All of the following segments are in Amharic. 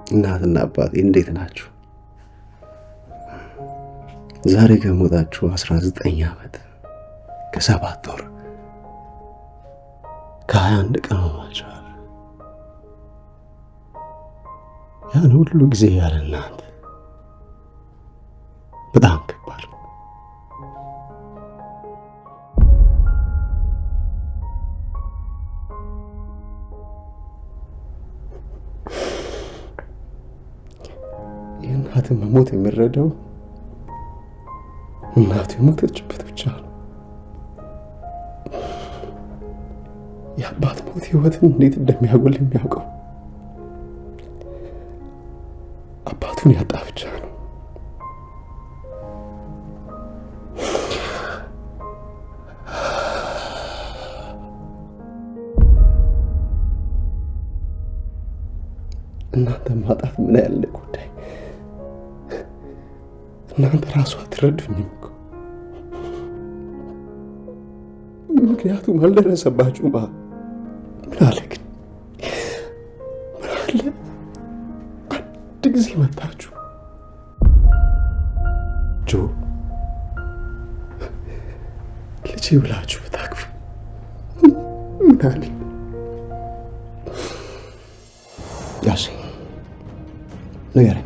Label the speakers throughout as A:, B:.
A: እናትና አባቴ እንዴት ናችሁ? ዛሬ ከሞታችሁ 19 ዓመት ከ7 ወር ከ21 ቀን ሆኗችኋል። ያን ሁሉ ጊዜ ያለ እናንተ በጣም ከባድ ነው። የእናትን መሞት የሚረዳው እናቱ የሞተችበት ብቻ ነው። የአባት ሞት ህይወትን እንዴት እንደሚያጎል የሚያውቀው አባቱን ያጣ ብቻ ነው። እናንተ ማጣት ምን ያለ ጉዳይ! እናንተ ራሱ አትረዱኝም እኮ። ምክንያቱም አልደረሰባችሁም። ምን አለ ግን ምን አለ አንድ ጊዜ መጣችሁ ጆ ልጄ ብላችሁ ብታቅፉ ምን አለ? ያሺ ንገረኝ፣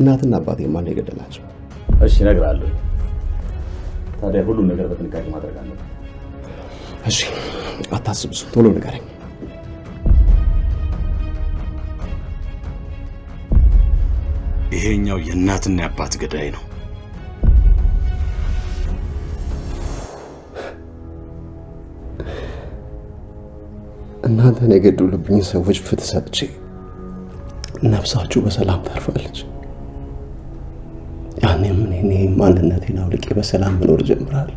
A: እናትና አባቴ ማን የገደላቸው?
B: እሺ እነግርሃለሁ። ታዲያ ሁሉም ነገር በጥንቃቄ ማድረግ አለብን።
A: እሺ አታስብ፣ ቶሎ ንገረኝ።
C: ይሄኛው የእናትና የአባት ገዳይ ነው።
A: እናንተን የገደሉብኝ ሰዎች ፍትህ ሰጥቼ ነፍሳችሁ በሰላም ታርፋለች። ያኔም እኔ ማንነቴን አውልቄ በሰላም መኖር ጀምራለሁ።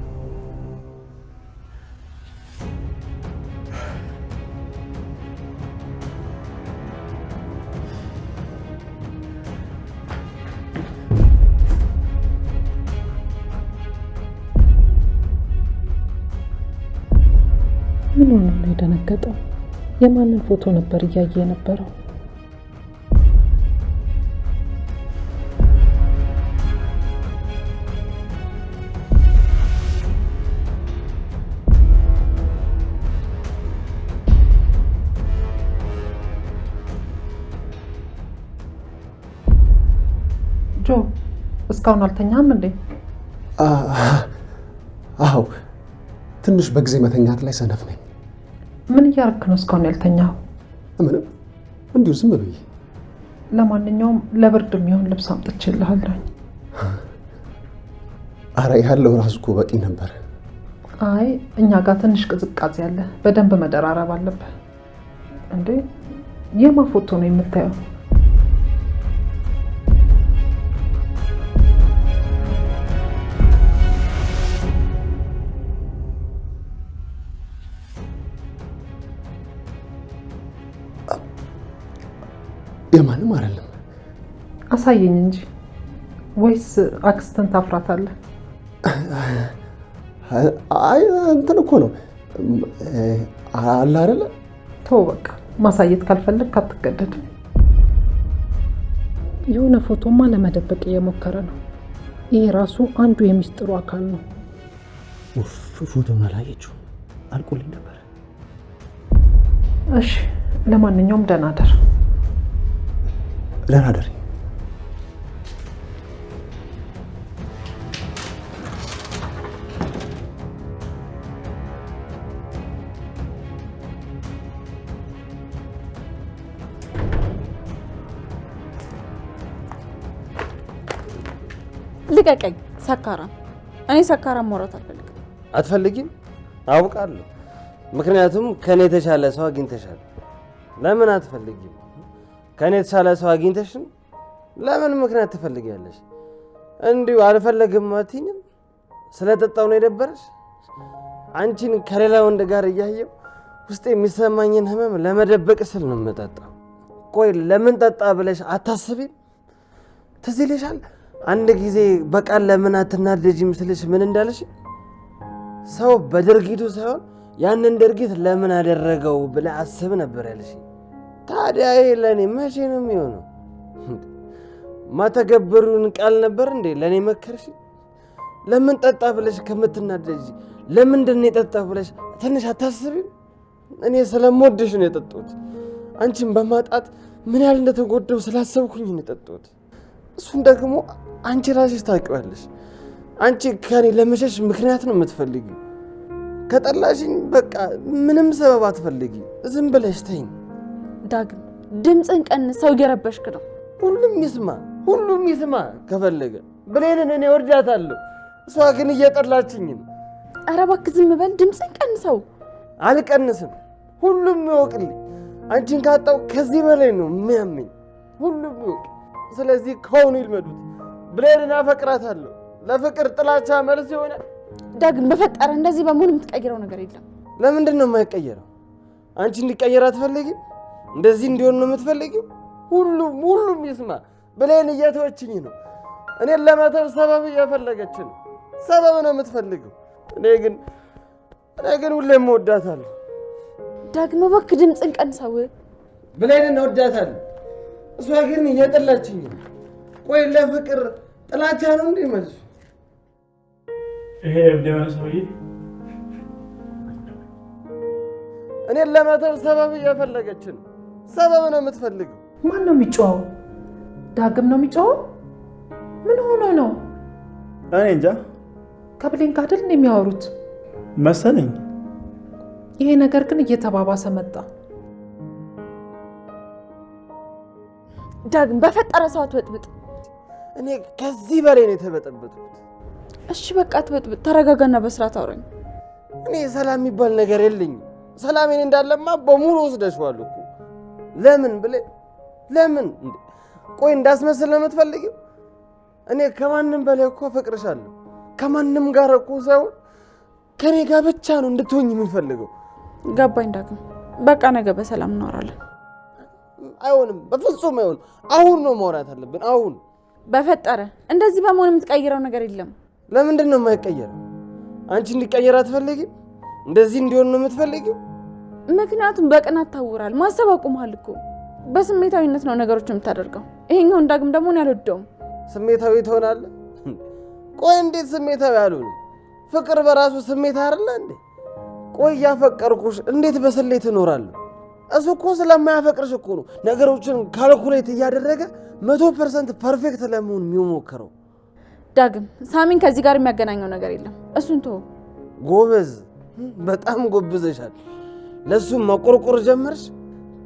D: ምን ሆነ ነው የደነገጠው? የማንን ፎቶ ነበር እያየ የነበረው? ጆ እስካሁን አልተኛም እንዴ?
A: አዎ ትንሽ በጊዜ መተኛት ላይ ሰነፍ ነኝ።
D: ምን እያደረክ ነው እስካሁን ያልተኛው?
A: ምንም እንዲሁ ዝም ብዬ።
D: ለማንኛውም ለብርድ የሚሆን ልብስ አምጥቼልሃለሁ።
A: አረ ያለው ራሱ እኮ በቂ ነበር።
D: አይ እኛ ጋር ትንሽ ቅዝቃዜ አለ፣ በደንብ መደራረብ አለበት። እንዴ የማን ፎቶ ነው የምታየው?
A: የማንም አይደለም።
D: አሳየኝ እንጂ። ወይስ አክስተን ታፍራታለህ?
A: አይ እንትን እኮ ነው አለ አይደለ?
D: ተው በቃ፣ ማሳየት ካልፈለግ አትገደድ። የሆነ ፎቶማ ለመደበቅ እየሞከረ ነው። ይሄ ራሱ አንዱ የሚስጥሩ አካል ነው።
A: ፎቶን አላየችው፣ አልቆልኝ ነበር።
D: እሺ ለማንኛውም ደህና ደር።
A: ደህና ደሪ።
E: ልቀቀኝ ሰካራም። እኔ ሰካራም ማውራት አልፈልግም።
F: አትፈልጊም? አውቃለሁ። ምክንያቱም ከኔ የተሻለ ሰው አግኝተሻል። ለምን አትፈልጊም? ከኔ የተሻለ ሰው አግኝተሽን ለምን ምክንያት ትፈልጊያለሽ? እንዲሁ አልፈለግም አትይኝም? ስለጠጣው ነው የደበረሽ? አንቺን ከሌላ ወንድ ጋር እያየው ውስጥ የሚሰማኝን ህመም ለመደበቅ ስል ነው የምጠጣው። ቆይ ለምን ጠጣ ብለሽ አታስቢም? ትዝ ይልሻል አንድ ጊዜ በቃል ለምን አትናደጂም ስልሽ ምን እንዳለሽ? ሰው በድርጊቱ ሳይሆን ያንን ድርጊት ለምን አደረገው ብለህ አስብ ነበር ያለሽ። ታዲያ ይሄ ለእኔ መቼ ነው የሚሆነው? ማተገበሩን ቃል ነበር እንዴ ለኔ መከርሽ? ለምን ጠጣ ብለሽ ከምትናደጂ ለምንድን ነው የጠጣ ብለሽ ትንሽ አታስቢም? እኔ ስለምወድሽ ነው የጠጣሁት። አንቺን በማጣት ምን ያህል እንደተጎዳው ስላሰብኩኝ ነው የጠጣሁት። እሱን ደግሞ አንቺ ራስሽ ታውቂዋለሽ። አንቺ ከኔ ለመሸሽ ምክንያት ነው የምትፈልጊው። ከጠላሽኝ በቃ ምንም ሰበብ አትፈልጊ። ዝም ብለሽ ተይኝ።
E: ዳግም ድምፅን ቀንስ፣ ሰው እየረበሽክ ነው።
F: ሁሉም ይስማ ከፈለገ ብሌንን እኔ ወዳታለሁ። እሷ ግን እየጠላችኝ ነው።
E: ኧረ እባክህ ዝም በል፣ ድምፅን ቀንሰው።
F: አልቀንስም፣ ሁሉም ይወቅልኝ። አንቺን ካጣው ከዚህ በላይ ነው የሚያመኝ። ሁሉም ይወቅ። ስለዚህ ከሆኑ ይልመዱት። ብሌንን አፈቅራታለሁ። ለፍቅር ጥላቻ መልስ ይሆናል?
E: ዳግም በፈጠረ እንደዚህ በመሆን የምትቀይረው ነገር የለም።
F: ለምንድን ነው የማይቀየረው? አንቺ እንዲቀየር አትፈልጊም? እንደዚህ እንዲሆን ነው የምትፈልጊው? ሁሉም ይስማ። ብሌን እየተወችኝ ነው። እኔን ለመተው ሰበብ እየፈለገች ነው። ሰበብ ነው የምትፈልገው። እኔ ግን ሁሌም እወዳታለሁ።
E: ዳግም እባክህ ድምፅን ቀንሰው።
F: ብሌንን እወዳታለሁ። እሷ ግን እየጠላችኝ ነው። ቆይ ለፍቅር ጥላቻ ነው እንዴ መልሱ?
G: ይሄ ደመና ሰውዬ
F: እኔን ለመተው ሰበብ እየፈለገች ነው። ሰበብ ነው የምትፈልገው።
D: ማን ነው የሚጮኸው? ዳግም ነው የሚጮኸው? ምን ሆኖ ነው?
G: እኔ እንጃ።
D: ከብሌን ጋር አይደል የሚያወሩት
G: መሰለኝ።
D: ይሄ ነገር ግን እየተባባሰ መጣ።
E: ዳግም በፈጠረ ሰው አትበጥብጥ።
F: እኔ ከዚህ በላይ ነው የተበጠበጥኩት።
E: እሺ በቃ አትበጥብጥ፣ ተረጋጋና በስርዓት አውራኝ።
F: እኔ ሰላም የሚባል ነገር የለኝም። ሰላሜን እንዳለማ በሙሉ ወስደሽዋል እኮ። ለምን ብለህ ለምን? ቆይ እንዳስመስል ነው የምትፈልጊው? እኔ ከማንም በላይ እኮ አፈቅርሻለሁ። ከማንም ጋር እኮ ሳይሆን ከኔ ጋር ብቻ ነው እንድትሆኝ የምፈልገው።
E: ገባኝ ዳግም። በቃ ነገ በሰላም እናወራለን።
F: አይሆንም፣ በፍጹም አይሆንም። አሁን ነው ማውራት አለብን። አሁን
E: በፈጠረ እንደዚህ በመሆን የምትቀይረው ነገር የለም።
F: ለምንድን ነው የማይቀየረው? አንቺ እንዲቀየር አትፈልጊም? እንደዚህ እንዲሆን ነው የምትፈልጊው?
E: ምክንያቱም በቅናት ታውራል። ማሰብ አቁመሃል እኮ። በስሜታዊነት ነው ነገሮችን የምታደርገው። ይሄኛውን ዳግም ደግሞ እኔ አልወደውም።
F: ስሜታዊ ትሆናለህ? ቆይ እንዴት ስሜታዊ አልሆንም? ፍቅር በራሱ ስሜት አይደለ እንዴ? ቆይ ያፈቀርኩሽ እንዴት በስሌት እኖራለሁ? እሱ እኮ ስለማያፈቅርሽ እኮ ነው ነገሮችን ካልኩሌት እያደረገ 100% ፐርፌክት ለመሆን የሚሞክረው።
E: ዳግም ሳሚን ከዚህ ጋር የሚያገናኘው ነገር የለም። እሱን ተው።
F: ጎበዝ፣ በጣም ጎብዘሻል። ለሱ መቆርቆር ጀመርሽ።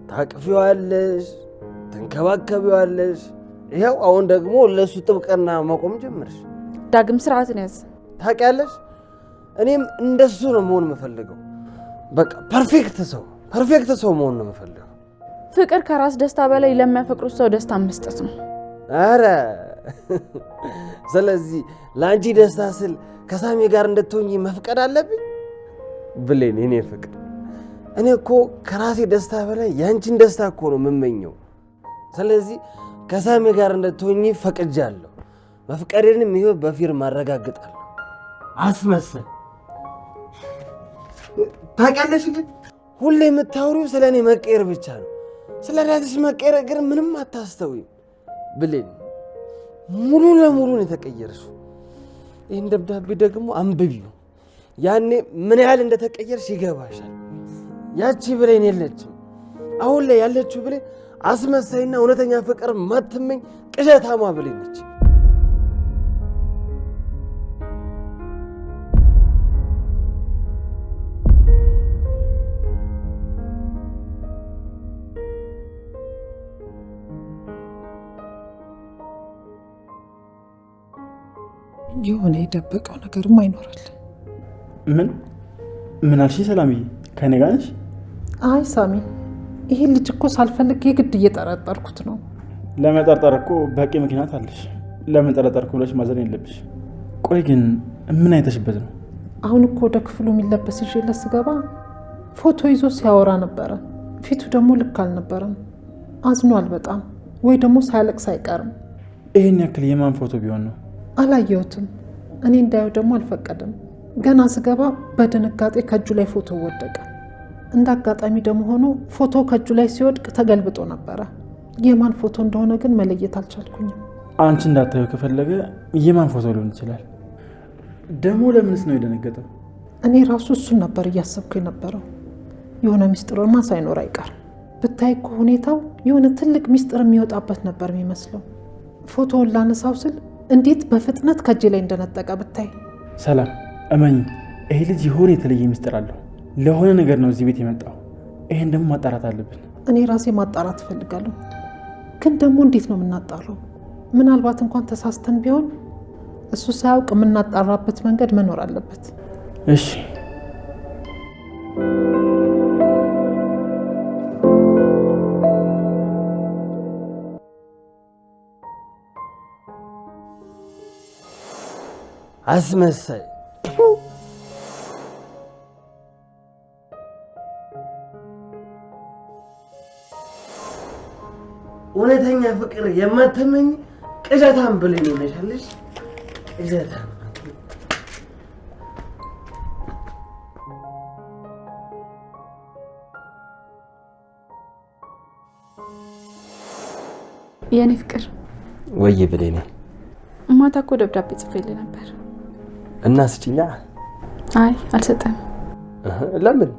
F: ታቅፊዋለሽ፣ ተንከባከቢዋለሽ። ይሄው አሁን ደግሞ ለሱ ጥብቅና መቆም ጀመርሽ።
E: ዳግም ስርዓትን ያዝ።
F: ታውቂያለሽ፣ እኔም እንደሱ ነው መሆን የምፈልገው። በቃ ፐርፌክት ሰው መሆን ነው የምፈልገው።
E: ፍቅር ከራስ ደስታ በላይ ለሚያፈቅሩት ሰው ደስታ መስጠት ነው።
F: አረ ስለዚህ ለአንቺ ደስታ ስል ከሳሚ ጋር እንድትሆኚ መፍቀድ አለብኝ? ብሌን የኔ ፍቅር፣ እኔ እኮ ከራሴ ደስታ በላይ ያንቺን ደስታ እኮ ነው የምመኘው። ስለዚህ ከሳሚ ጋር እንድትሆኚ ፈቅጃለሁ። መፍቀዴንም ይሄው በፊርማ አረጋግጣለሁ። አስመሰል ታውቂያለሽ፣ ግን ሁሌ የምታወሪው ስለ እኔ መቀየር ብቻ ነው። ስለ ራስሽ መቀየር ግን ምንም አታስተውይም። ብሌን ሙሉ ለሙሉ ነው የተቀየርሽው። ይህን ደብዳቤ ደግሞ አንብቢው። ያኔ ምን ያህል እንደተቀየርሽ ይገባሻል። ያቺ ብሌን የለችም። አሁን ላይ ያለችው ብሌን አስመሳይና እውነተኛ ፍቅር ማትመኝ ቅዠታማ ብሌን ነች።
D: የሆነ የደበቀው ነገርም አይኖራል።
G: ምን አልሽ ሰላምዬ? ከኔ ጋር ነሽ?
D: አይ ሳሚ፣ ይሄ ልጅ እኮ ሳልፈልግ የግድ እየጠረጠርኩት ነው።
G: ለመጠርጠር እኮ በቂ ምክንያት አለሽ። ለምን ጠረጠርኩ ብለሽ ማዘን የለብሽ። ቆይ ግን ምን አይተሽበት ነው?
D: አሁን እኮ ወደ ክፍሉ የሚለበስ ይዤለት ስገባ ፎቶ ይዞ ሲያወራ ነበረ። ፊቱ ደግሞ ልክ አልነበረም። አዝኗል በጣም። ወይ ደግሞ ሳያለቅስ አይቀርም።
G: ይሄን ያክል የማን ፎቶ ቢሆን ነው?
D: አላየሁትም። እኔ እንዳየው ደግሞ አልፈቀደም። ገና ስገባ በድንጋጤ ከእጁ ላይ ፎቶ ወደቀ። እንደ አጋጣሚ ደግሞ ሆኖ ፎቶ ከእጁ ላይ ሲወድቅ ተገልብጦ ነበረ። የማን ፎቶ እንደሆነ ግን መለየት አልቻልኩኝም።
G: አንቺ እንዳታዩ ከፈለገ የማን ፎቶ ሊሆን ይችላል? ደግሞ ለምንስ ነው የደነገጠው?
D: እኔ ራሱ እሱን ነበር እያሰብኩ የነበረው። የሆነ ሚስጥርማ ሳይኖር አይቀርም። ብታይ እኮ ሁኔታው የሆነ ትልቅ ሚስጥር የሚወጣበት ነበር የሚመስለው። ፎቶውን ላነሳው ስል እንዴት በፍጥነት ከእጄ ላይ እንደነጠቀ ብታይ።
G: ሰላም እመኝ፣ ይሄ ልጅ የሆነ የተለየ ሚስጥር አለው። ለሆነ ነገር ነው እዚህ ቤት የመጣው። ይሄን ደግሞ ማጣራት አለብን።
D: እኔ ራሴ ማጣራት እፈልጋለሁ፣ ግን ደግሞ እንዴት ነው የምናጣራው? ምናልባት እንኳን ተሳስተን ቢሆን እሱ ሳያውቅ የምናጣራበት መንገድ መኖር አለበት።
G: እሺ
F: አስመሳይ እውነተኛ ፍቅር የማትመኝ ቅዠታም ብለኝ ነሻለሽ። ቅዠታም
E: የኔ ፍቅር
F: ወይ ብለኝ።
E: ማታ እኮ ደብዳቤ ጽፌልህ ነበር
F: እና ስጭኛ።
E: አይ አልሰጠም።
F: ለምን?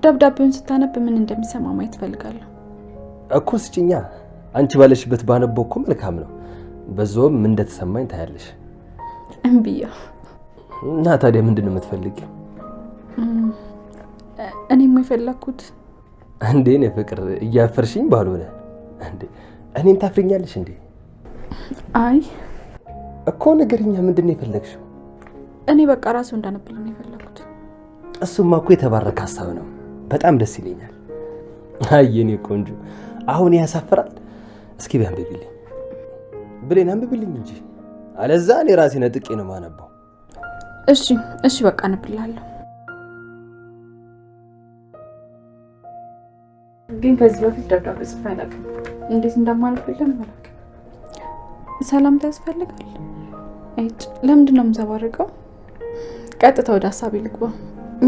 E: ደብዳቤውን ስታነብ ምን እንደሚሰማ ማየት ፈልጋለሁ
F: እኮ። ስጭኛ። አንቺ ባለሽበት ባነበው እኮ መልካም ነው። በዛውም ምን እንደተሰማኝ ታያለሽ።
E: እምቢያ
F: እና ታዲያ ምንድነው የምትፈልጊው?
E: እኔም የፈለኩት
F: እንዴ ነው ፍቅር እያፈርሽኝ ባልሆነ እንዴ እኔን ታፍሪኛለሽ እንዴ?
E: አይ
F: እኮ ነገርኛ ምንድነው የፈለግሽው?
E: እኔ በቃ ራሱ እንዳነብልኝ ነው የፈለኩት።
F: እሱማ እኮ የተባረከ ሐሳብ ነው። በጣም ደስ ይለኛል። አይ የኔ ቆንጆ አሁን ያሳፍራል። እስኪ ቢያንብብልኝ ብሌን አንብብልኝ እንጂ አለዛ እኔ ራሴ ነጥቄ ነው ማነባው።
E: እሺ እሺ በቃ አነብልሃለሁ። ግን ከዚህ በፊት ደብዳቤ ጽፌ አላውቅም። እንዴት እንደማልፈልግ አላውቅም። ሰላምታ ያስፈልጋል። እጭ ለምንድን ነው የምዘባርቀው? ቀጥታ ወደ ሐሳቤ ልግባ።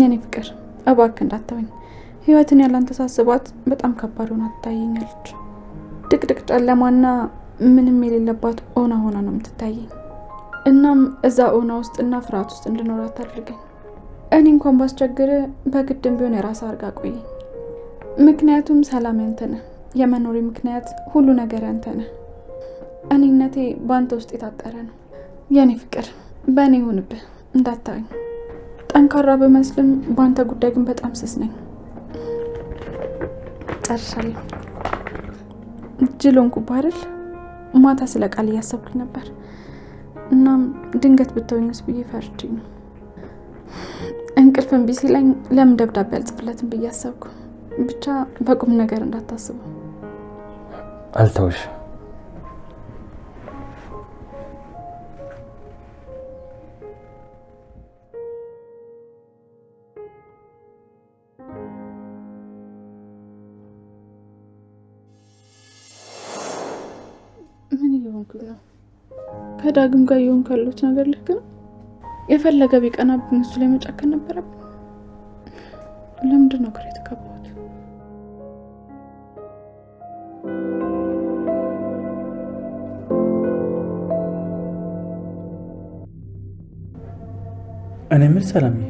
E: የኔ ፍቅር እባክህ እንዳትተወኝ። ህይወትን ያላንተ ሳስባት በጣም ከባድ ሆና ትታየኛለች። ድቅድቅ ጨለማና ምንም የሌለባት ኦና ሆና ነው የምትታየኝ። እናም እዛ ኦና ውስጥና ፍርሃት ውስጥ እንድኖር አታድርገኝ። እኔ እንኳን ባስቸግር በግድም ቢሆን የራስ አድርጋ ቆየኝ። ምክንያቱም ሰላም ያንተ ነህ። የመኖሬ ምክንያት ሁሉ ነገር ያንተ ነህ። እኔነቴ በአንተ ውስጥ የታጠረ ነው። የኔ ፍቅር በእኔ ይሁንብህ፣ እንዳታየኝ። ጠንካራ በመስልም በአንተ ጉዳይ ግን በጣም ስስ ነኝ። ጨርሻለሁ። ጅል ሆንኩብህ አይደል? ማታ ስለ ቃል እያሰብኩኝ ነበር። እናም ድንገት ብትወኝስ ብዬ ፈርቼ ነው። እንቅልፍ እምቢ ሲለኝ ለምን ደብዳቤ አልጽፍለትም ብዬ አሰብኩ። ብቻ በቁም ነገር እንዳታስበው።
F: አልተውሽ።
E: ምን እየሆንኩ ነው? ከዳግም ጋር እየሆንኩ ያለሁት ነገር ልክ ነው? የፈለገ ቢቀናብኝ እሱ ላይ መጨከን ነበረብኝ። ለምንድን ነው ግራ የተጋባሁት?
G: እኔ ምን ሰላምዬ፣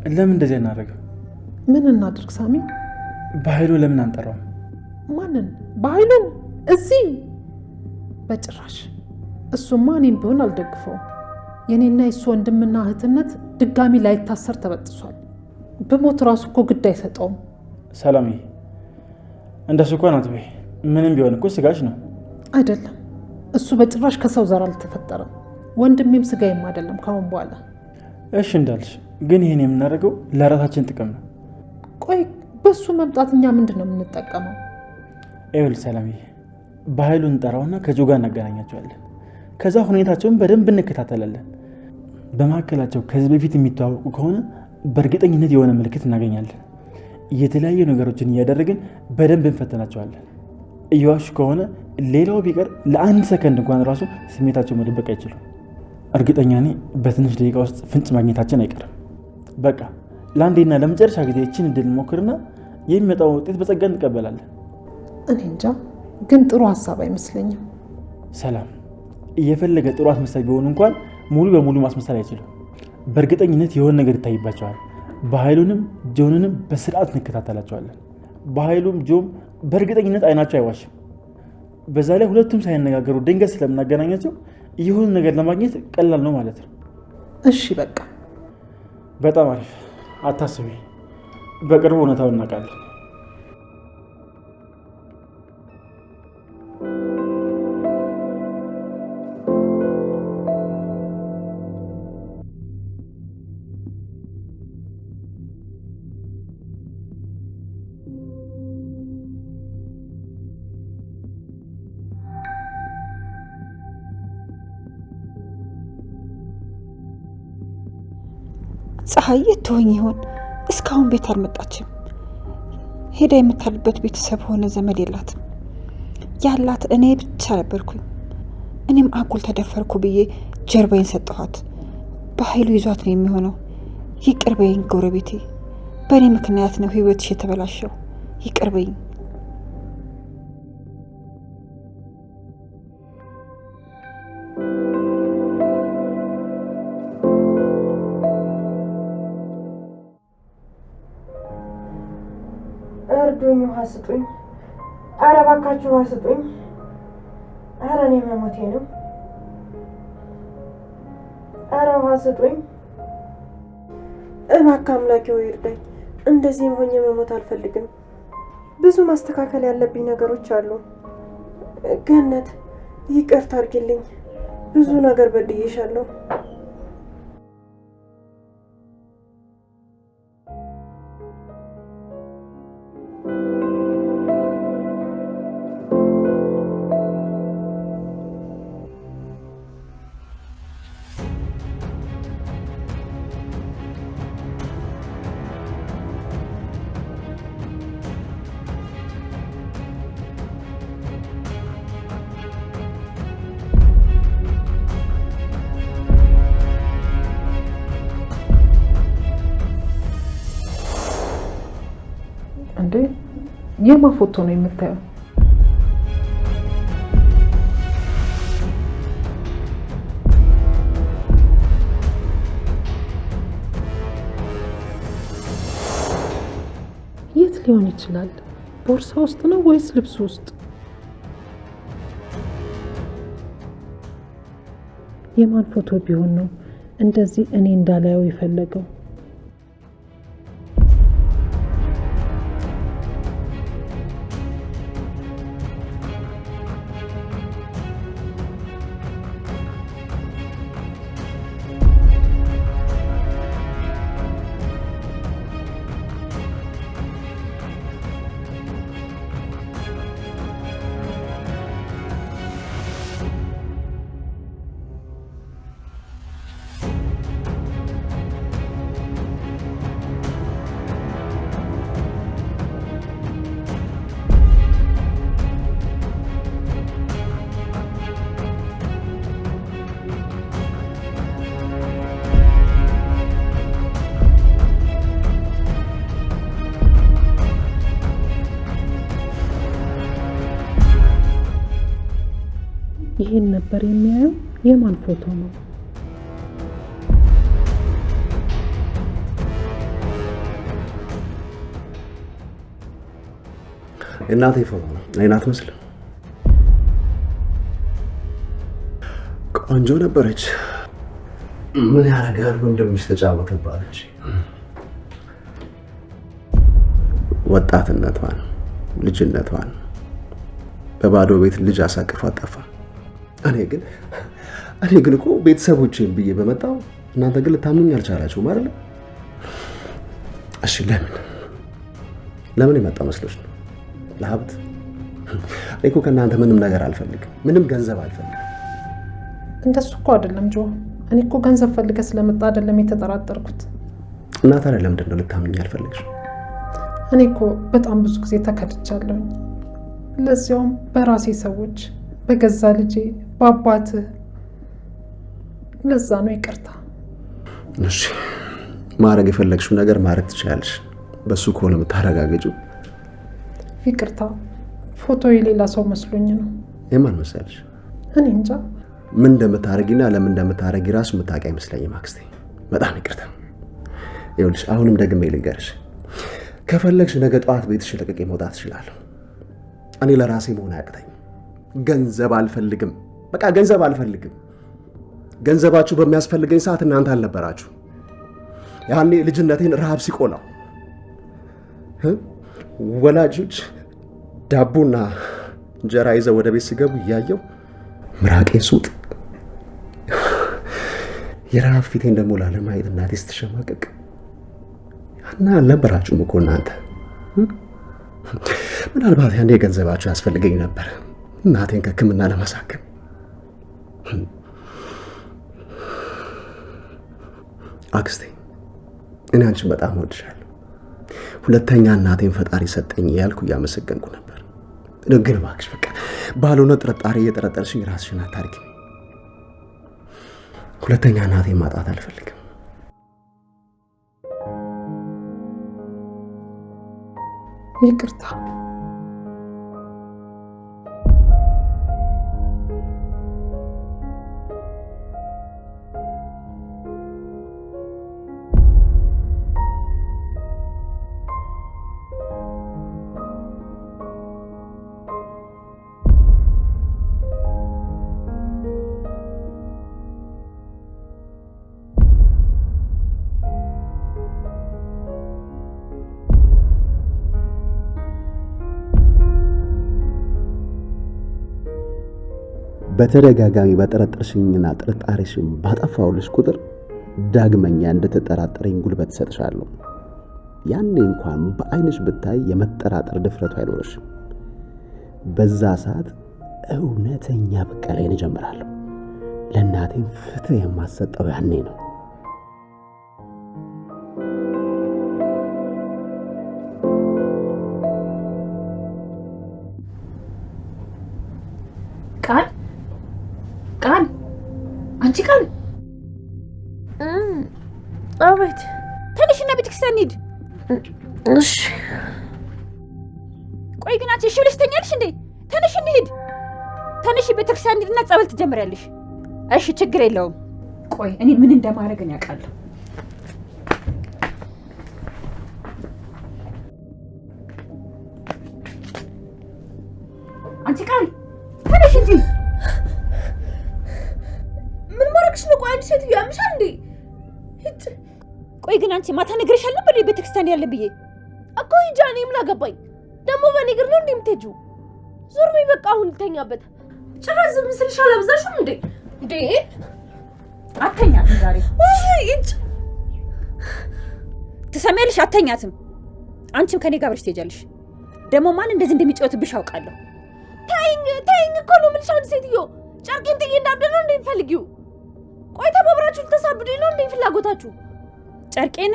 G: ለምን እንደዚህ እናደርገው?
D: ምን እናድርግ ሳሚ?
G: በኃይሉ ለምን አንጠራውም?
D: ማንን? በኃይሉን? እዚህ በጭራሽ። እሱማ እኔም ቢሆን አልደግፈውም። የኔና የሱ ወንድምና እህትነት ድጋሚ ላይታሰር ተበጥሷል። በሞት ራሱ እኮ ግድ አይሰጠውም።
G: ሰላምዬ እንደሱ እንኳን አትበይ። ምንም ቢሆን እኮ ስጋሽ ነው።
D: አይደለም፣ እሱ በጭራሽ ከሰው ዘር አልተፈጠረም። ወንድሜም ስጋዬም አይደለም ካሁን በኋላ።
G: እሺ እንዳልሽ፣ ግን ይሄን የምናደርገው ለራሳችን ጥቅም ነው።
D: ቆይ በሱ መምጣት እኛ ምንድን ነው የምንጠቀመው?
G: ይኸውልሽ ሰላምዬ፣ በኃይሉን እንጠራውና ከጆ ጋር እናገናኛቸዋለን። ከዛ ሁኔታቸውን በደንብ እንከታተላለን። በመካከላቸው ከዚህ በፊት የሚተዋወቁ ከሆነ በእርግጠኝነት የሆነ ምልክት እናገኛለን። የተለያዩ ነገሮችን እያደረግን በደንብ እንፈተናቸዋለን። እየዋሹ ከሆነ ሌላው ቢቀር ለአንድ ሰከንድ እንኳን ራሱ ስሜታቸው መደበቅ አይችሉም። እርግጠኛ ነኝ በትንሽ ደቂቃ ውስጥ ፍንጭ ማግኘታችን አይቀርም። በቃ ለአንዴና ለመጨረሻ ጊዜ እችን እድል ሞክርና የሚመጣው ውጤት በጸጋ እንቀበላለን።
D: እኔ እንጃ፣ ግን ጥሩ ሀሳብ አይመስለኝም።
G: ሰላም እየፈለገ ጥሩ አስመሳይ ቢሆን እንኳን ሙሉ በሙሉ ማስመሰል አይችልም። በእርግጠኝነት የሆነ ነገር ይታይባቸዋል። በኃይሉንም ጆንንም በስርዓት እንከታተላቸዋለን። በኃይሉም ጆም በእርግጠኝነት አይናቸው አይዋሽም። በዛ ላይ ሁለቱም ሳይነጋገሩ ድንገት ስለምናገናኛቸው የሆነ ነገር ለማግኘት ቀላል ነው ማለት ነው።
D: እሺ በቃ
G: በጣም አሪፍ። አታስቢ፣ በቅርቡ እውነታውን እናውቃለን።
H: ፀሐይ የት ትሆኝ ይሆን? እስካሁን ቤት አልመጣችም። ሄዳ የምታልበት ቤተሰብ ሆነ ዘመድ የላትም። ያላት እኔ ብቻ ነበርኩኝ። እኔም አጉል ተደፈርኩ ብዬ ጀርባዬን ሰጠኋት። በኃይሉ ይዟት ነው የሚሆነው። ይቅር በይኝ ጎረቤቴ፣ በእኔ ምክንያት ነው ህይወትሽ የተበላሸው። ይቅር በይኝ።
I: እርዱኝ፣ ውሃ ስጡኝ። ኧረ እባካችሁ ውሃ ስጡኝ። ኧረ እኔ መሞቴ ነው። ኧረ ውሃ ስጡኝ እባክህ። አምላኬ ሆይ እርዳኝ። እንደዚህም ሆኜ መሞት አልፈልግም። ብዙ ማስተካከል ያለብኝ ነገሮች አሉ። ገነት ይቅርታ አድርጊልኝ። ብዙ ነገር በድዬሻለሁ።
D: እንዴ የማ ፎቶ ነው የምታየው? የት ሊሆን ይችላል? ቦርሳ ውስጥ ነው ወይስ ልብስ ውስጥ? የማን ፎቶ ቢሆን ነው እንደዚህ እኔ እንዳላየው የፈለገው? ይሄን ነበር የሚያየው። የማን ፎቶ ነው?
A: እናቴ ፎቶ ነው። እኔን አትመስልም። ቆንጆ ነበረች። ምን ያደርጋል ወንድምሽ ተጫወተባለች። ወጣትነቷን ልጅነቷን በባዶ ቤት ልጅ አሳቅፋ ጠፋ። እኔ ግን እኮ ቤተሰቦቼን ብዬ በመጣው እናንተ ግን ልታምኑኝ አልቻላችሁም አይደል? እሺ ለምን የመጣ መስሎሽ ነው? ለሀብት? እኔ እኮ ከእናንተ ምንም ነገር አልፈልግም። ምንም ገንዘብ አልፈልግም።
D: እንደሱ እኮ አይደለም ጆ። እኔ እኮ ገንዘብ ፈልገ ስለመጣ አይደለም የተጠራጠርኩት።
A: እና ታዲያ ለምንድን ነው ልታምኝ አልፈልግሽም?
D: እኔ እኮ በጣም ብዙ ጊዜ ተከድቻለሁ። ለዚያውም በራሴ ሰዎች፣ በገዛ ልጄ፣ በአባትህ። ለዛ ነው ይቅርታ።
A: እሺ ማድረግ የፈለግሽው ነገር ማድረግ ትችላለሽ። በሱ ከሆነ የምታረጋግጪው።
D: ይቅርታ ፎቶ የሌላ ሰው መስሎኝ ነው።
A: የማን መሰለሽ?
D: እኔ እንጃ።
A: ምን እንደምታረጊና ለምን እንደምታረጊ ራሱ የምታውቂ አይመስለኝም አክስቴ። በጣም ይቅርታ። ይኸውልሽ አሁንም ደግሜ ልንገርሽ፣ ከፈለግሽ ነገ ጠዋት ቤትሽ ለቅቄ መውጣት እችላለሁ። እኔ ለራሴ መሆን አያቅተኝም። ገንዘብ አልፈልግም። በቃ ገንዘብ አልፈልግም። ገንዘባችሁ በሚያስፈልገኝ ሰዓት እናንተ አልነበራችሁ። ያኔ ልጅነቴን ረሃብ ሲቆላው ወላጆች ዳቦና እንጀራ ይዘው ወደ ቤት ሲገቡ እያየው ምራቄን ሱጥ የረሃብ ፊቴን ደግሞ ላለማየት እናቴ ስትሸማቀቅ ያና አልነበራችሁም እኮ እናንተ። ምናልባት ያኔ ገንዘባችሁ ያስፈልገኝ ነበር እናቴን ከሕክምና ለማሳከም። አክስቴ እኔ አንቺን በጣም እወድሻለሁ። ሁለተኛ እናቴን ፈጣሪ ሰጠኝ ያልኩ እያመሰገንኩ ነበር። ግን እባክሽ በቃ ባልሆነ ጥርጣሬ እየጠረጠርሽኝ ራስሽን አታርጊ። ሁለተኛ እናቴን ማጣት አልፈልግም።
D: ይቅርታ።
A: በተደጋጋሚ በጠረጠርሽኝና ጥርጣሬሽን ባጠፋውልሽ ቁጥር ዳግመኛ እንድትጠራጠረኝ ጉልበት ሰጥሻለሁ። ያኔ እንኳን በአይንሽ ብታይ የመጠራጠር ድፍረቱ አይኖርሽም። በዛ ሰዓት እውነተኛ በቀላይን እጀምራለሁ። ለእናቴም ፍትህ የማሰጠው ያኔ ነው።
E: ቃል አንቺ ቃል
J: አቤት።
E: ተነሽና ቤተክርስቲያን እንሂድ።
J: እሺ።
E: ቆይ ግን አንቺ እሺ ብለሽ ትተኛለሽ እንዴ? ተነሽ እንሂድ። ተነሽ ቤተክርስቲያን እንሂድና ጸበል ትጀምሪያለሽ። እሺ ችግር የለውም። ቆይ እኔ ምን እንደማደርግ ነው ያውቃለሁ። አንቺ ቃል ተነሽ እንጂ።
J: ምን ማድረግሽ ነው? ቆይ አንቺ ሴትዮ ያምሻል እንዴ?
E: ቆይ ግን አንቺ ማታ ነግሬሻል ነበር ቤተክርስቲያን ያለ ብዬ
J: እኮ ሂጂ። እኔ ምን አገባኝ? ደግሞ በእኔ እግር ነው እንዴ የምትሄጂው? ዞር በይ በቃ። አሁን ልተኛበት። ጭራሽ ዝም ስልሽ አላበዛሽም እንዴ? እንዴ
E: አተኛትም ዛሬ። ትሰሚያለሽ? አተኛትም። አንቺም ከኔ ጋር አብረሽ ትሄጃለሽ። ደግሞ ማን እንደዚህ እንደሚጫወትብሽ አውቃለሁ።
J: ተይኝ እኮ ነው የምልሽ። አንቺ ሴትዮ ጨርቄን ጥዬ እንዳብደን ነው እንዴ የምትፈልጊው? ቆይ ተባብራችሁ ልታሳብዱኝ ነው እንዴ ፍላጎታችሁ?
E: ጨርቄን?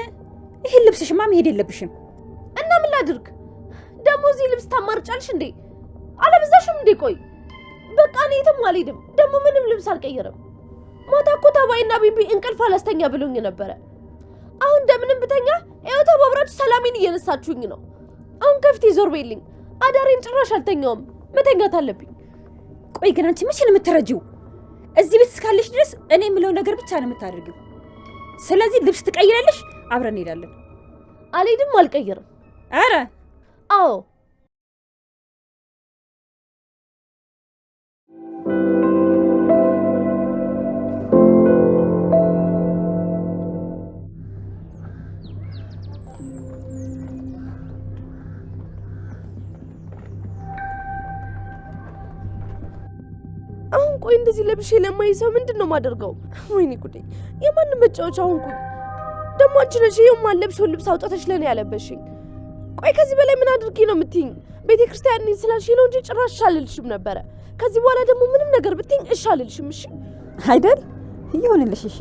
E: ይሄን ልብስሽማ መሄድ የለብሽም።
J: እና ምን ላድርግ ደግሞ? እዚህ ልብስ ታማርጫልሽ እንዴ? አለበዛሽም እንዴ? ቆይ በቃ እኔ የትም አልሄድም። ደግሞ ምንም ልብስ አልቀየርም። ማታ እኮ ተባይና ቢቢ እንቅልፍ አላስተኛ ብሎኝ ነበረ። አሁን እንደምንም ብተኛ ይኸው ተባብራችሁ ሰላሜን እየነሳችሁኝ ነው። አሁን ከፊቴ ዞር በይልኝ። አዳሬን ጭራሽ አልተኛውም። መተኛት አለብኝ።
E: ቆይ ግን አንቺ መቼ ነው የምትረጂው? እዚህ ቤት እስካለሽ ድረስ እኔ የምለው ነገር ብቻ ነው የምታደርጊው። ስለዚህ ልብስ ትቀይራለሽ፣ አብረን እንሄዳለን።
J: አልሄድም፣ አልቀይርም።
E: አረ
J: አዎ ቆይ እንደዚህ ለብሼ ለማይ ሰው ምንድነው ማደርገው? ወይኔ ጉዴ! የማንም መጫወቻ ሆንኩኝ። ደግሞ አንቺ ነሽ የማን ለብሽው ልብስ አውጣተሽ ለኔ ያለበሽኝ። ቆይ ከዚህ በላይ ምን አድርጊ ነው የምትይኝ? ቤተክርስቲያን ነኝ ስላልሽ ነው እንጂ ጭራሽ አልልሽም ነበረ። ከዚህ በኋላ ደግሞ ምንም ነገር ብትይኝ እሺ አልልሽም። እሺ
E: አይደል? ይሁንልሽ። እሺ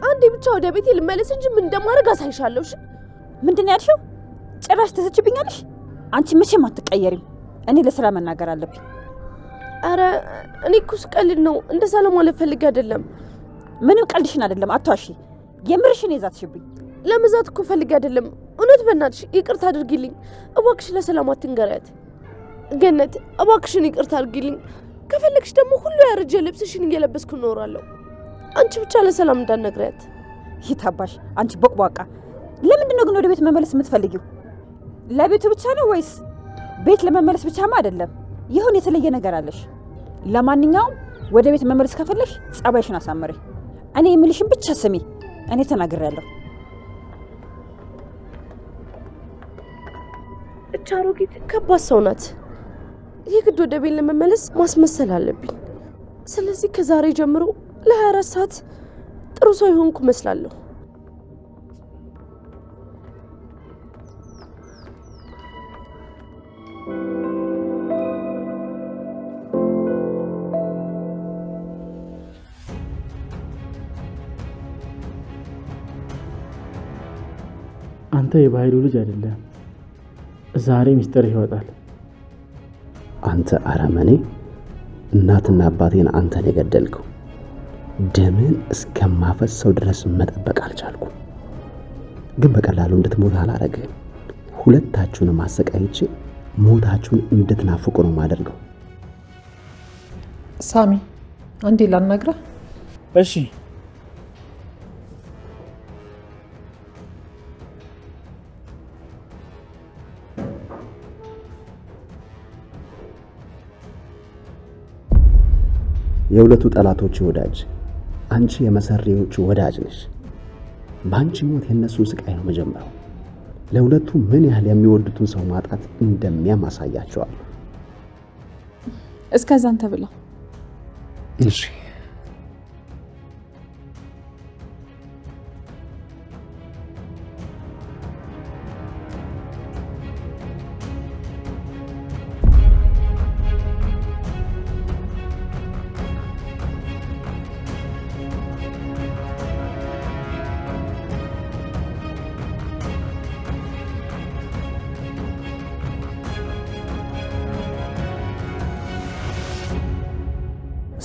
J: አንዴ ብቻ ወደ ቤቴ ልመለስ እንጂ ምን እንደማደርግ አሳይሻለሁ። እሺ
E: ምንድን ነው ያልሽው? ጭራሽ ተሰጭብኛለሽ። አንቺ መቼም አትቀየሪም። እኔ ለስራ መናገር አለብኝ።
J: አረ እኔ እኮ ስቀልድ ነው። እንደዛ ለማለት ፈልጌ አይደለም።
E: ምንም ቀልድሽን አይደለም። አትዋሺ። የምርሽን የዛትሽብኝ።
J: ለመዛት እኮ ፈልጌ አይደለም። እውነት በእናትሽ ይቅርታ አድርጊልኝ እባክሽ። ለሰላም አትንገሪያት። ገነት እባክሽን ይቅርታ አድርጊልኝ። ከፈለግሽ ደግሞ ሁሉ ያረጀ ልብስሽን እየለበስኩ እኖራለሁ። አንቺ ብቻ ለሰላም እንዳትነግሪያት።
H: ይታባሽ አንቺ ቦቅቧቃ። ለምንድን ነው ግን ወደ ቤት መመለስ የምትፈልጊው? ለቤቱ ብቻ ነው ወይስ? ቤት ለመመለስ ብቻማ አይደለም፣ ይሁን የተለየ ነገር አለሽ። ለማንኛውም ወደ ቤት መመለስ ከፈለሽ ጸባይሽን አሳምሪ። እኔ የምልሽን ብቻ ስሚ። እኔ ተናግሬያለሁ።
J: እቻ አሮጊት ከባድ ሰው ናት። የግድ ወደ ቤት ለመመለስ ማስመሰል አለብኝ። ስለዚህ ከዛሬ ጀምሮ ለ24 ሰዓት ጥሩ ሰው ይሆንኩ መስላለሁ።
G: አንተ የባህሉ ልጅ አይደለም። ዛሬ ሚስጥር ይወጣል።
A: አንተ አረመኔ! እናትና አባቴን አንተን የገደልከው። ደምን እስከማፈሰው ድረስ መጠበቅ አልቻልኩ። ግን በቀላሉ እንድትሞት አላረግህም። ሁለታችሁንም አሰቃይቼ ሞታችሁን እንድትናፍቁ ነው ማደርገው።
D: ሳሚ አንዴ ላናግረህ።
G: እሺ።
A: የሁለቱ ጠላቶች ወዳጅ አንቺ የመሰሪዎቹ ወዳጅ ነሽ። ባንቺ ሞት የነሱን ስቃይ ነው መጀመሪያው። ለሁለቱ ምን ያህል የሚወዱትን ሰው ማጣት እንደሚያማሳያቸዋል።
E: እስከዛ አንተ ብላ።
A: እሺ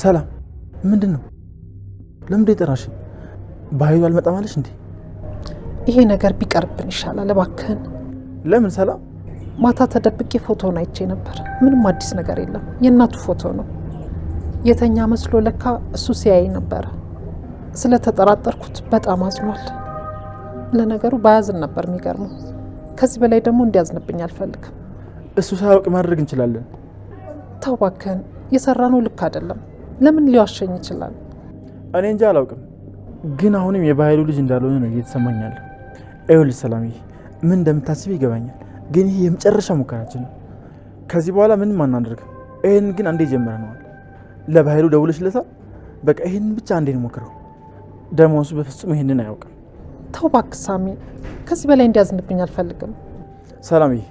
G: ሰላም ምንድን ነው? ለምን የጠራሽ? ባህሉ አልመጣም አለሽ እንዴ?
D: ይሄ ነገር ቢቀርብን ይሻላል እባክህን።
G: ለምን ሰላም?
D: ማታ ተደብቄ ፎቶውን አይቼ ነበር። ምንም አዲስ ነገር የለም። የእናቱ ፎቶ ነው። የተኛ መስሎ ለካ እሱ ሲያይ ነበረ። ስለተጠራጠርኩት በጣም አዝኗል። ለነገሩ ባያዝን ነበር የሚገርመው። ከዚህ በላይ ደግሞ እንዲያዝንብኝ አልፈልግም።
G: እሱ ሳያውቅ ማድረግ እንችላለን።
D: ተው እባክህን፣ የሰራነው ልክ አይደለም። ለምን ሊዋሸኝ ይችላል?
G: እኔ እንጃ አላውቅም፣ ግን አሁንም የባህሉ ልጅ እንዳልሆነ ነው እየተሰማኛል። ይኸውልሽ ሰላምዬ፣ ምን እንደምታስብ ይገባኛል፣ ግን ይሄ የመጨረሻ ሙከራችን ነው። ከዚህ በኋላ ምንም አናደርግም። ይሄን ግን አንዴ ጀምረነዋል። ለባህሉ ደውለሽለታል? በቃ ይሄን ብቻ አንዴ እንሞክረው። ደግሞ እሱ በፍጹም ይሄንን አያውቅም።
D: ተው እባክህ ሳሚ፣ ከዚህ በላይ እንዲያዝንብኝ አልፈልግም።
G: ሰላምዬ፣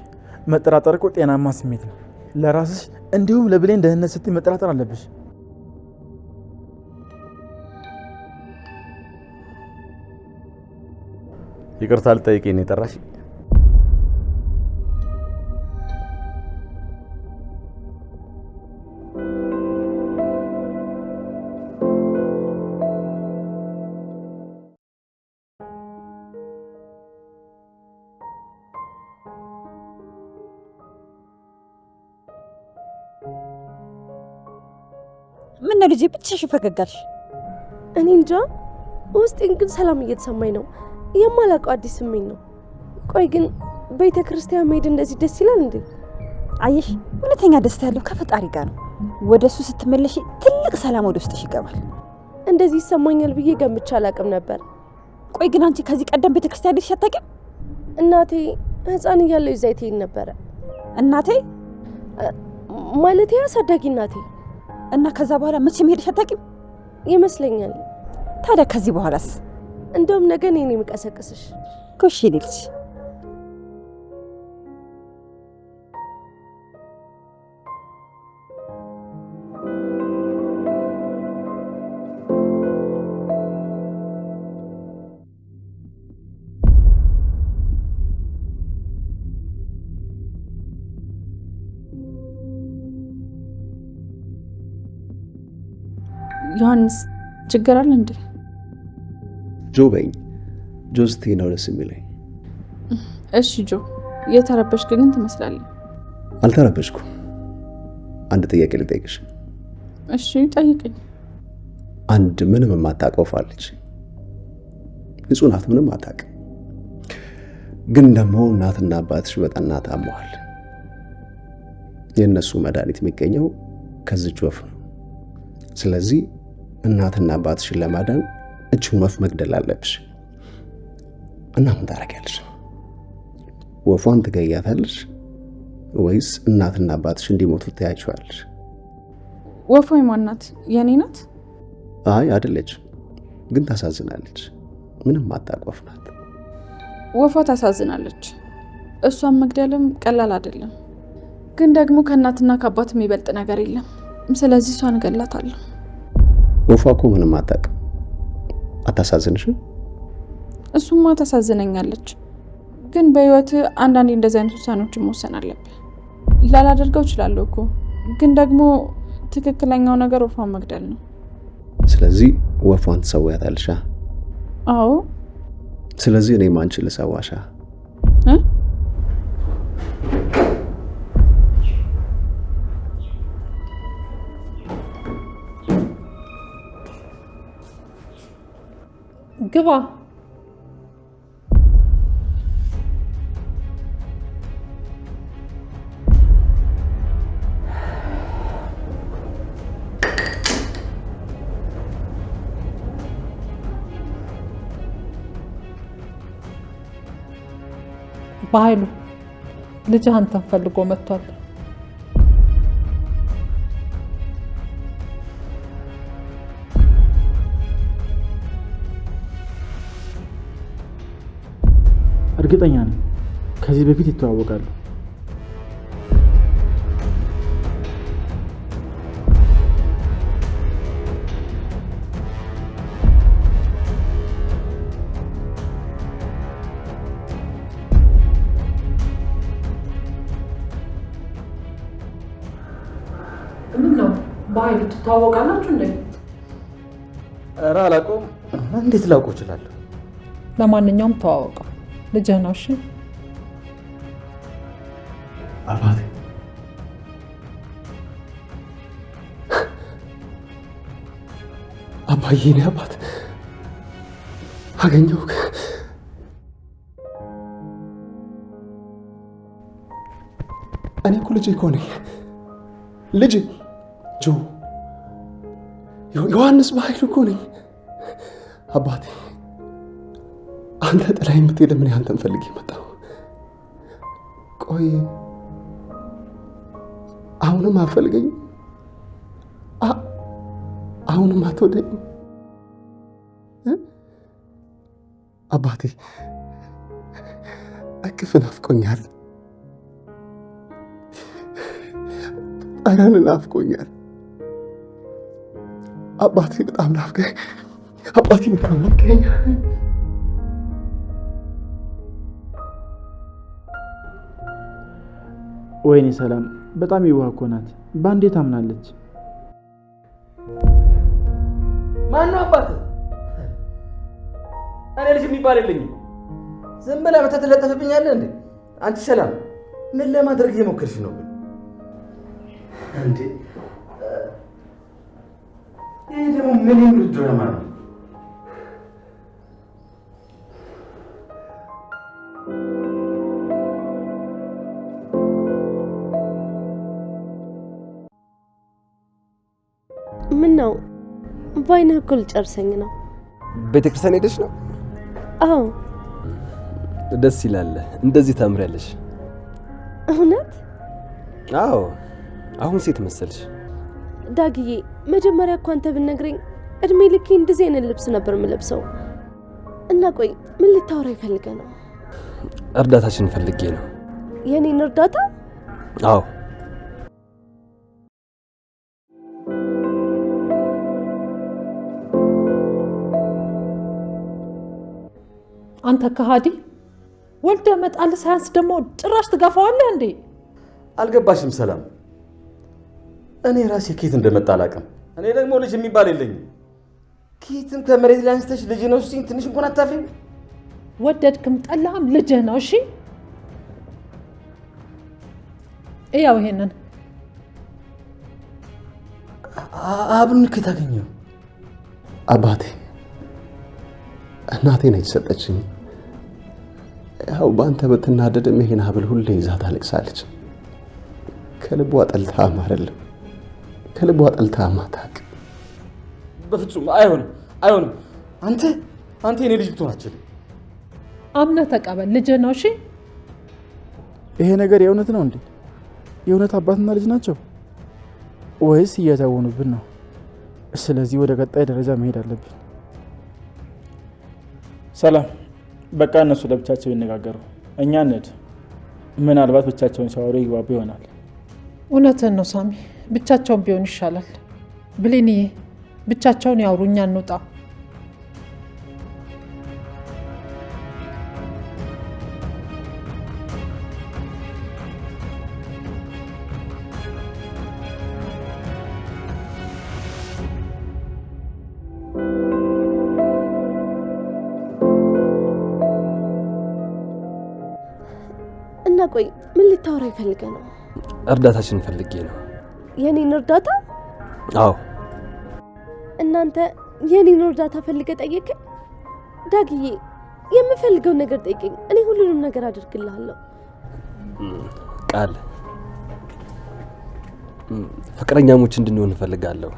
G: መጠራጠር እኮ ጤናማ ስሜት ነው። ለራስሽ እንዲሁም ለብሌን ደህንነት ስትይ መጠራጠር አለብሽ።
B: ይቅርታ ልጠይቅኝ ነው የጠራሽ?
H: ምን ነው ልጄ ብቻሽን ፈገጋልሽ?
J: እኔ እንጃ፣ ውስጤን ግን ሰላም እየተሰማኝ ነው። የማላውቀው አዲስ ስሜት ነው። ቆይ ግን ቤተ ክርስቲያን መሄድ እንደዚህ ደስ ይላል እንዴ?
H: አየሽ፣ እውነተኛ ደስታ ያለው ከፈጣሪ ጋር ነው። ወደ እሱ ስትመለሽ ትልቅ ሰላም ወደ ውስጥሽ ይገባል።
J: እንደዚህ ይሰማኛል ብዬ ገምቼ አላውቅም ነበር።
H: ቆይ ግን አንቺ ከዚህ ቀደም ቤተ ክርስቲያን ሄደሽ አታውቂም?
J: እናቴ ሕፃን እያለሁ ይዛ ትሄድ ነበረ።
H: እናቴ
J: ማለቴ አሳዳጊ እናቴ።
H: እና ከዛ በኋላ መቼም ሄደሽ አታውቂም
J: ይመስለኛል።
H: ታዲያ ከዚህ በኋላስ?
J: እንደውም ነገ እኔ ነኝ የምቀሰቅስሽ።
H: ኮሽ ልጅ
E: ዮሐንስ፣ ችግር አለ እንዴ?
A: ጆ በኝ። ጆ ስትይ ነው ደስ የሚለኝ።
E: እሺ ጆ፣ እየተረበሽክ ግን ትመስላለህ።
A: አልተረበሽኩም። አንድ ጥያቄ ልጠይቅሽ።
E: እሺ ጠይቀኝ።
A: አንድ ምንም የማታውቀው ፋለች ንጹህ ናት፣ ምንም አታውቅም። ግን ደግሞ እናትና አባትሽ በጠና ታመዋል። የእነሱ መድኃኒት የሚገኘው ከዚች ወፍ ነው። ስለዚህ እናትና አባትሽን ለማዳን እችን ወፍ መግደል አለብሽ እና ምን ታደርጊያለሽ? ወፏን ትገያታለሽ ወይስ እናትና አባትሽ እንዲሞቱ ትያቸዋለሽ?
E: ወፏ የማን ናት? የኔ ናት?
A: አይ አይደለች፣ ግን ታሳዝናለች። ምንም አታውቅ ናት።
E: ወፏ ታሳዝናለች። እሷን መግደልም ቀላል አይደለም። ግን ደግሞ ከእናትና ከአባት የሚበልጥ ነገር የለም። ስለዚህ እሷን እገላታለሁ።
A: ወፏ እኮ ምንም አታውቅም። አታሳዝንሽም?
E: እሱማ ታሳዝነኛለች። ግን በህይወት አንዳንዴ እንደዚህ አይነት ውሳኔዎችን መወሰን አለብህ። ላላደርገው እችላለሁ እኮ፣ ግን ደግሞ ትክክለኛው ነገር ወፏን መግደል ነው።
A: ስለዚህ ወፏን ትሰውያታለሽ?
E: አዎ።
A: ስለዚህ እኔም አንቺን ልሰዋሻ?
D: ግባ። በኃይሉ ልጅህ አንተን ፈልጎ መጥቷል።
G: እርግጠኛ ነኝ ከዚህ በፊት ይተዋወቃሉ።
D: ምን ነው በኃይሉ ትተዋወቃላችሁ እንዴ?
B: ኧረ አላውቀውም። እንዴት ላውቀው እችላለሁ?
D: ለማንኛውም ተዋወቀው፣ ልጅህ ነው። እሺ
A: አባቴ አባዬ፣ እኔ አባት አገኘሁህ። እኔ እኮ ልጅ እኮ ነኝ። ልጅ ዮሐንስ በኃይሉ እኮ ነኝ። አባቴ አንተ ጥላዬ የምትሄድ ምን አንተን ፈልጌ መጣሁ። ቆይ አሁንም አትፈልገኝ? አሁንም አትወደኝ? አባቴ እቅፍ ናፍቆኛል፣ ጠረን ናፍቆኛል። አባቴ በጣም ናፍቀኝ። አባቴ በጣም ናፍቀኝ።
G: ወይኔ ሰላም በጣም የዋህ እኮ ናት። በአንዴ ታምናለች።
F: ማነው አባት? እኔ ልጅ የሚባል የለኝም። ዝም ብለህ መተህ ትለጠፍብኛለህ እንዴ? አንቺ ሰላም ምን ለማድረግ እየሞከርሽ ነው እንዴ? ይህ ደግሞ ምን የሚል ድራማ ነው?
J: ምን ነው በአይንህ እኮ ልጨርሰኝ ነው።
F: ቤተክርስቲያን ሄደሽ ነው?
J: አዎ።
F: ደስ ይላል። እንደዚህ ታምሪያለሽ።
J: እውነት?
F: አዎ። አሁን ሴት መሰልሽ።
J: ዳግዬ፣ መጀመሪያ እኮ አንተ ብትነግረኝ እድሜ ልኬ እንደዚህ አይነት ልብስ ነበር የምለብሰው። እና ቆይ ምን ልታወራ ይፈልገ ነው?
F: እርዳታሽን ፈልጌ ነው።
J: የኔን እርዳታ?
F: አዎ።
D: አንተ ከሃዲ፣ ወልደ መጣል ሳያንስ ደግሞ ጭራሽ ትገፋዋለህ እንዴ?
B: አልገባሽም ሰላም? እኔ ራሴ ኬት እንደመጣ አላውቅም። እኔ ደግሞ ልጅ የሚባል የለኝም። ኬትም ከመሬት ላይ አንስተሽ ልጅ ነው ሲኝ ትንሽ እንኳን አታፍሪም?
D: ወደድክም ጠላህም ልጅህ ነው። እሺ እያው ይሄንን
B: ሀብሉን ከየት አገኘው?
A: አባቴ እናቴ ነች ሰጠችኝ። ያው በአንተ ብትናደድም ይሄን ሀብል ሁሌ ይዛ ታለቅሳለች። ከልቧ ጠልታም አይደለም፣ ከልቧ ጠልታም አታውቅም።
B: በፍጹም አይሆንም። አንተ የኔ ልጅ ብትሆን አትችልም።
D: አምነህ ተቀበል፣ ልጅ ነው። እሺ
G: ይሄ ነገር የእውነት ነው እንዴ? የእውነት አባትና ልጅ ናቸው ወይስ እየተወኑብን ነው? ስለዚህ ወደ ቀጣይ ደረጃ መሄድ አለብን። ሰላም፣ በቃ እነሱ ለብቻቸው ይነጋገሩ፣ እኛ እንሂድ። ምናልባት ብቻቸውን ሲያወሩ ይግባቡ ይሆናል።
D: እውነትህን ነው ሳሚ፣ ብቻቸውን ቢሆን ይሻላል። ብሌንዬ፣ ብቻቸውን ያውሩ፣ እኛ እንውጣ።
J: እና ቆይ ምን ልታወራ ይፈልገ ነው?
F: እርዳታችን ፈልጌ ነው።
J: የኔን እርዳታ?
F: አዎ።
J: እናንተ የኔን እርዳታ ፈልገ ጠየቀኝ? ዳግዬ የምፈልገውን ነገር ጠይቀኝ፣ እኔ ሁሉንም ነገር አድርግልሃለሁ።
F: ቃል ፍቅረኛሞች እንድንሆን እፈልጋለሁ።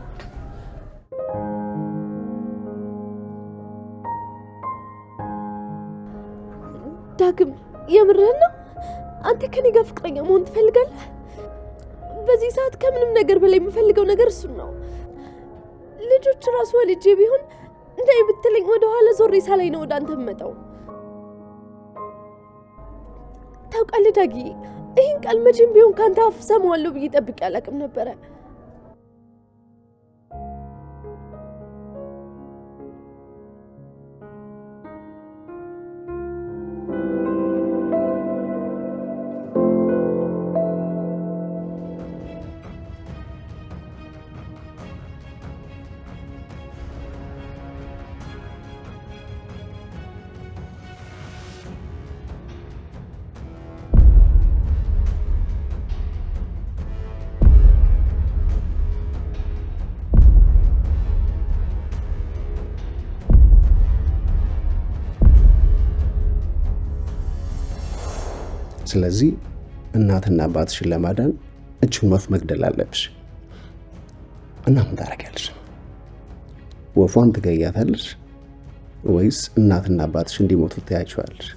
J: ዳግም የምርህን ነው? አንተ ከኔ ጋር ፍቅረኛ መሆን ትፈልጋለህ? በዚህ ሰዓት ከምንም ነገር በላይ የምፈልገው ነገር እሱን ነው። ልጆች ራሱ ወልጄ ቢሆን እንዳይ ብትለኝ ወደ ኋላ ዞሬ ሳላይ ነው ወደ አንተ የምመጣው። ታውቃለህ ዳጊ፣ ይህን ቃል መቼም ቢሆን ካንተ አፍ ሰማዋለሁ ብዬ ጠብቄ አላውቅም ነበረ።
A: ስለዚህ እናትና አባትሽን ለማዳን እችን ወፍ መግደል አለብሽ። እና ምን ታደርጊያለሽ? ወፏን ትገያታለሽ ወይስ እናትና አባትሽ እንዲሞቱ ትያቸዋለሽ?